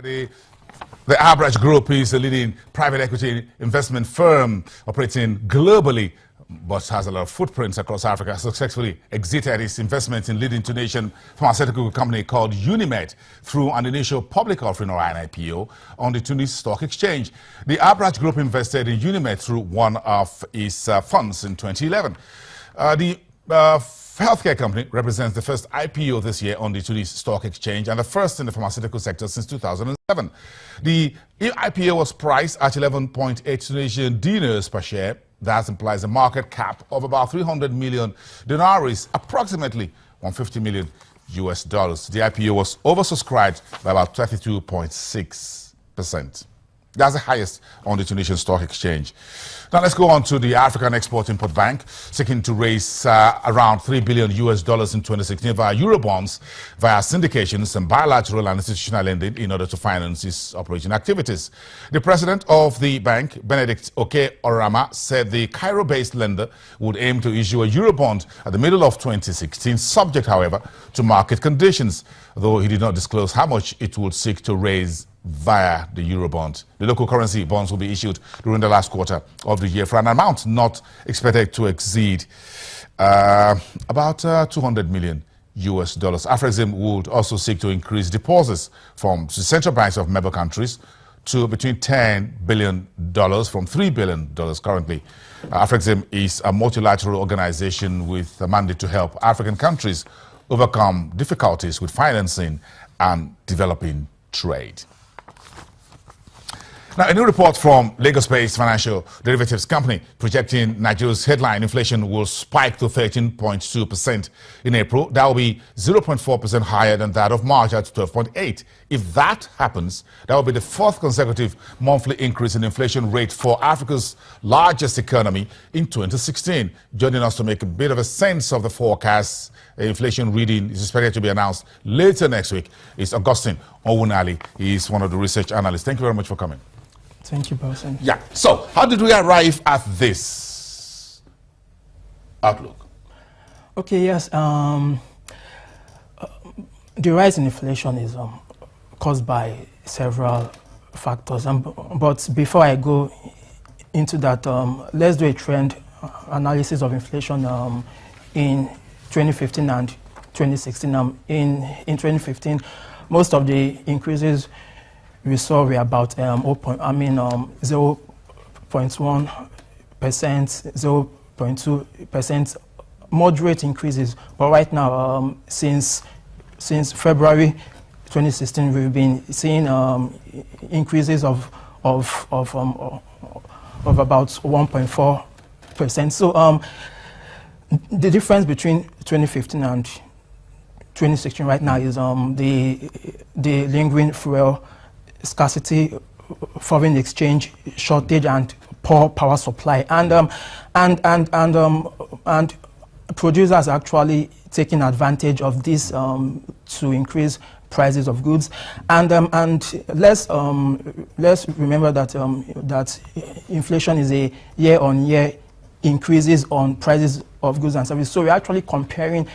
The Average Group is a leading private equity investment firm operating globally, but has a lot of footprints across Africa. Successfully exited its investment in leading Tunisian pharmaceutical company called Unimed through an initial public offering or an IPO on the Tunis Stock Exchange. The Average Group invested in Unimed through one of its funds in 2011. The healthcare company represents the first IPO this year on the Tunis Stock Exchange and the first in the pharmaceutical sector since 2007. The IPO was priced at 11.8 Tunisian dinars per share. That implies a market cap of about 300 million dinars, approximately $150 million. The IPO was oversubscribed by about 32.6%. That's the highest on the Tunisian Stock Exchange. Now let's go on to the African Export-Import Bank, seeking to raise around $3 billion in 2016 via Eurobonds, via syndications and bilateral and institutional lending in order to finance its operating activities. The president of the bank, Benedict Oke-Orama, said the Cairo-based lender would aim to issue a Eurobond at the middle of 2016, subject, however, to market conditions, though he did not disclose how much it would seek to raise via the Eurobond. The local currency bonds will be issued during the last quarter of the year for an amount not expected to exceed about $200 million. Afrexim would also seek to increase deposits from the central banks of member countries to between $10 billion from $3 billion currently. Afrexim is a multilateral organization with a mandate to help African countries overcome difficulties with financing and developing trade. Now, a new report from Lagos-based financial derivatives company projecting Nigeria's headline inflation will spike to 13.2% in April. That will be 0.4% higher than that of March at 12.8%. If that happens, that will be the fourth consecutive monthly increase in inflation rate for Africa's largest economy in 2016. Joining us to make a bit of a sense of the forecast, inflation reading is expected to be announced later next week, is Augustine Owunali. He is one of the research analysts. Thank you very much for coming. Thank you, Bosun. Yeah. So, how did we arrive at this outlook? Okay, yes. The rise in inflation is caused by several factors. But before I go into that, let's do a trend analysis of inflation in 2015 and 2016. In 2015, most of the increases we saw were about 0.1%, 0.2%, moderate increases. But right now, since February 2016, we've been seeing increases of about 1.4%. So the difference between 2015 and 2016 right now is the lingering fuel scarcity, foreign exchange shortage, and poor power supply, and producers are actually taking advantage of this to increase prices of goods, and let's remember that that inflation is a year-on-year increases on prices of goods and services. So we're actually comparing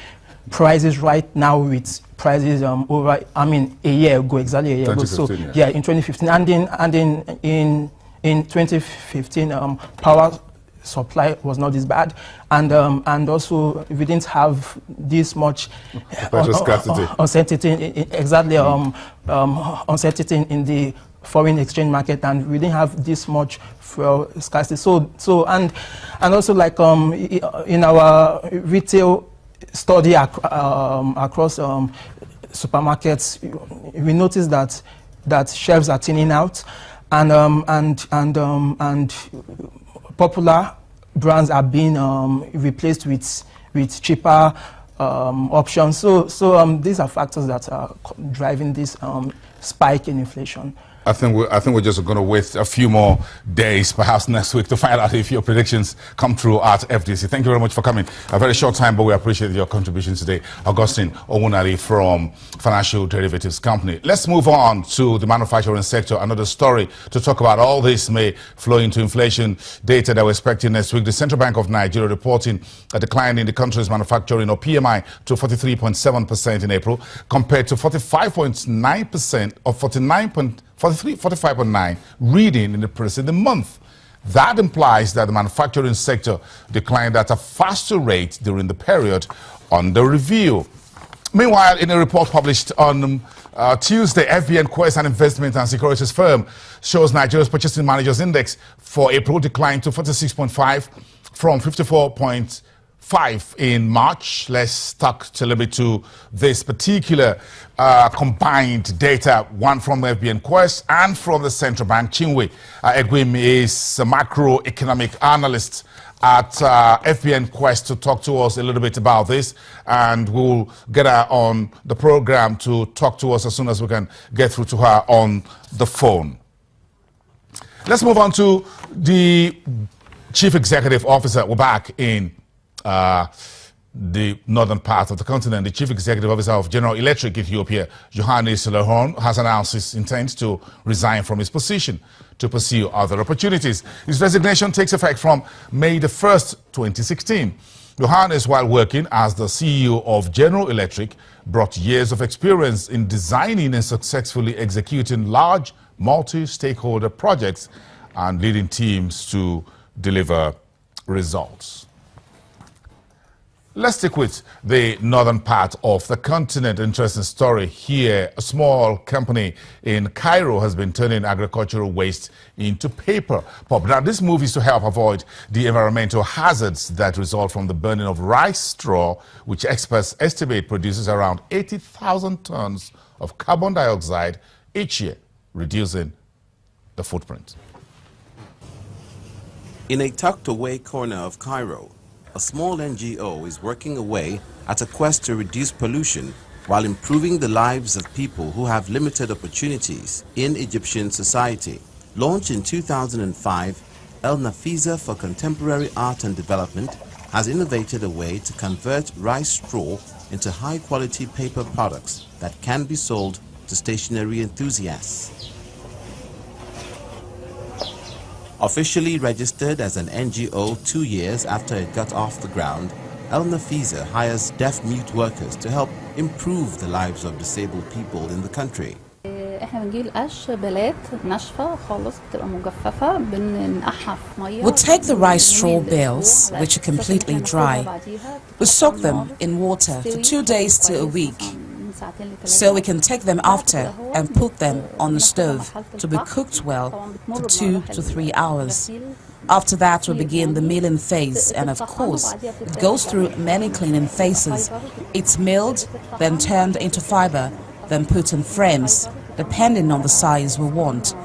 prices right now with prices over, a year ago, exactly a year ago. So yeah, in 2015, and in 2015, power supply was not this bad, and also we didn't have this much uncertainty, uncertainty in the foreign exchange market, and we didn't have this much fuel scarcity. So and also, like in our retail study across supermarkets, we noticed that shelves are thinning out, and popular brands are being replaced with cheaper options. So these are factors that are driving this spike in inflation. I think we're just going to wait a few more days, perhaps next week, to find out if your predictions come true at FDC. Thank you very much for coming. A very short time, but we appreciate your contributions today. Augustine Owunari from Financial Derivatives Company. Let's move on to the manufacturing sector. Another story to talk about. All this may flow into inflation data that we're expecting next week. The Central Bank of Nigeria reporting a decline in the country's manufacturing, or PMI, to 43.7% in April, compared to 45.9% or 45.9 reading in the preceding month. That implies that the manufacturing sector declined at a faster rate during the period under review. Meanwhile, in a report published on Tuesday, FBN Quest, an investment and securities firm, shows Nigeria's Purchasing Managers Index for April declined to 46.5 from 54.5 in March. Let's talk a little bit to this particular combined data, one from FBN Quest and from the Central Bank. Chinwe Egwim is a macroeconomic analyst at FBN Quest to talk to us a little bit about this, and we'll get her on the program to talk to us as soon as we can get through to her on the phone. Let's move on to the Chief Executive Officer. We're back in the northern part of the continent. The Chief Executive Officer of General Electric Ethiopia, Johannes Lehorn, has announced his intent to resign from his position to pursue other opportunities. His resignation takes effect from May the 1st, 2016. Johannes, while working as the CEO of General Electric, brought years of experience in designing and successfully executing large multi-stakeholder projects and leading teams to deliver results. Let's stick with the northern part of the continent. Interesting story here. A small company in Cairo has been turning agricultural waste into paper pulp. Now, this move is to help avoid the environmental hazards that result from the burning of rice straw, which experts estimate produces around 80,000 tons of carbon dioxide each year, reducing the footprint. In a tucked-away corner of Cairo, a small NGO is working away at a quest to reduce pollution while improving the lives of people who have limited opportunities in Egyptian society. Launched in 2005, El Nafiza for Contemporary Art and Development has innovated a way to convert rice straw into high-quality paper products that can be sold to stationery enthusiasts. Officially registered as an NGO 2 years after it got off the ground, El Nafiza hires deaf-mute workers to help improve the lives of disabled people in the country. We take the rice straw bales, which are completely dry. We soak them in water for 2 days to a week, so we can take them after and put them on the stove to be cooked well for 2 to 3 hours. After that, we begin the milling phase, and of course, it goes through many cleaning phases. It's milled, then turned into fiber, then put in frames, depending on the size we want,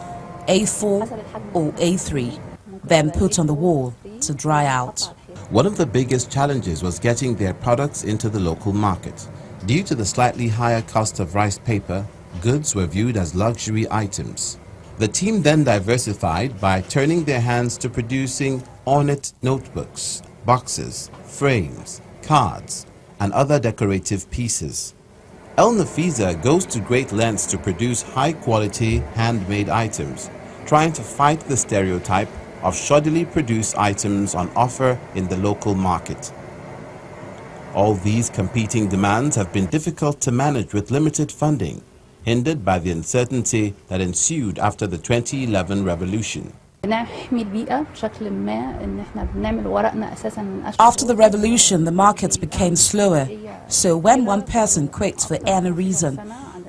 A4 or A3, then put on the wall to dry out. One of the biggest challenges was getting their products into the local market. Due to the slightly higher cost of rice paper, goods were viewed as luxury items. The team then diversified by turning their hands to producing ornate notebooks, boxes, frames, cards, and other decorative pieces. El Nafiza goes to great lengths to produce high-quality, handmade items, trying to fight the stereotype of shoddily produced items on offer in the local market. All these competing demands have been difficult to manage with limited funding, hindered by the uncertainty that ensued after the 2011 revolution. After the revolution, the markets became slower, so when one person quit for any reason,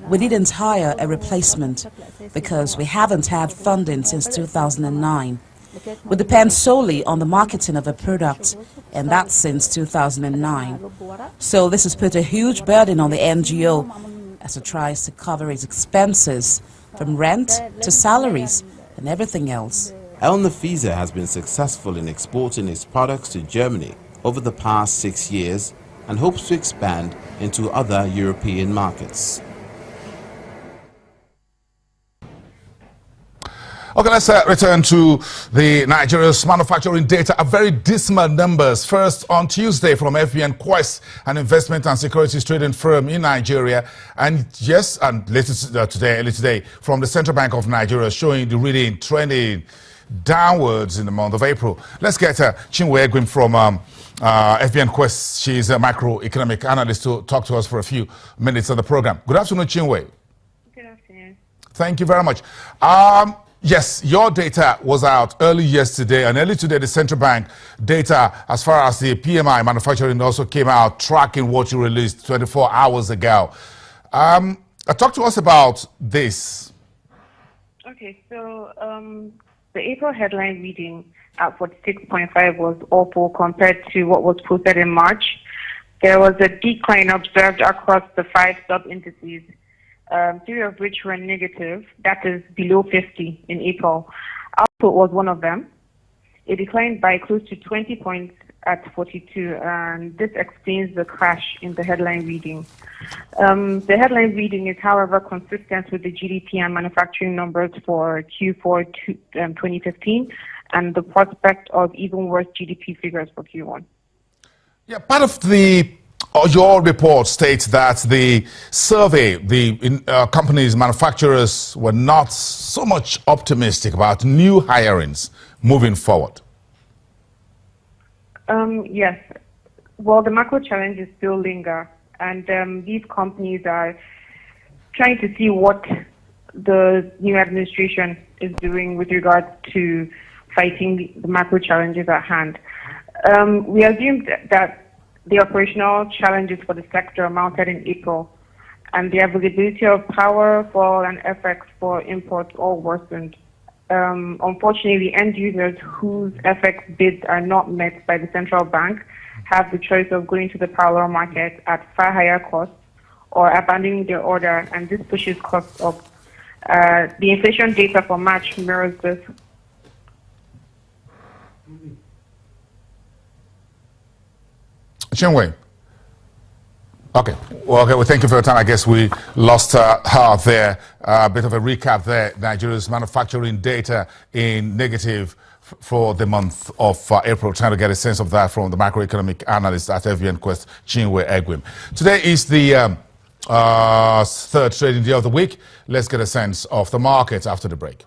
we didn't hire a replacement because we haven't had funding since 2009. We depend solely on the marketing of a product, and that's since 2009. So this has put a huge burden on the NGO as it tries to cover its expenses, from rent to salaries and everything else. El Nafiza has been successful in exporting its products to Germany over the past 6 years and hopes to expand into other European markets. Okay, let's return to the Nigeria's manufacturing data. A very dismal numbers. First on Tuesday from FBN Quest, an investment and securities trading firm in Nigeria. And yes, and later today, from the Central Bank of Nigeria, showing the reading trending downwards in the month of April. Let's get Chinwe Egwim from FBN Quest. She's a macroeconomic analyst to talk to us for a few minutes on the program. Good afternoon, Chinwe. Good afternoon. Thank you very much. Yes, your data was out early yesterday, and early today the central bank data as far as the PMI manufacturing also came out, tracking what you released 24 hours ago. Talk to us about this. Okay, so the April headline reading at 46.5 was awful compared to what was posted in March. There was a decline observed across the 5 sub-indices. 3 of which were negative, that is below 50 in April. Output was one of them. It declined by close to 20 points at 42, and this explains the crash in the headline reading. The headline reading is, however, consistent with the GDP and manufacturing numbers for Q4 2015 and the prospect of even worse GDP figures for Q1. Yeah, part of your report states that the survey, the companies, manufacturers were not so much optimistic about new hirings moving forward. Yes. Well, the macro challenges still linger, and these companies are trying to see what the new administration is doing with regard to fighting the macro challenges at hand. We assumed that the operational challenges for the sector mounted in April, and the availability of power, fuel, and FX for imports all worsened. Unfortunately, end users whose FX bids are not met by the central bank have the choice of going to the parallel market at far higher costs or abandoning their order, and this pushes costs up. The inflation data for March mirrors this. Chinwe. Okay. Well, thank you for your time. I guess we lost her there. A bit of a recap there. Nigeria's manufacturing data in negative for the month of April. Trying to get a sense of that from the macroeconomic analyst at FBN Quest, Chinwe Egwim. Today is the third trading day of the week. Let's get a sense of the markets after the break.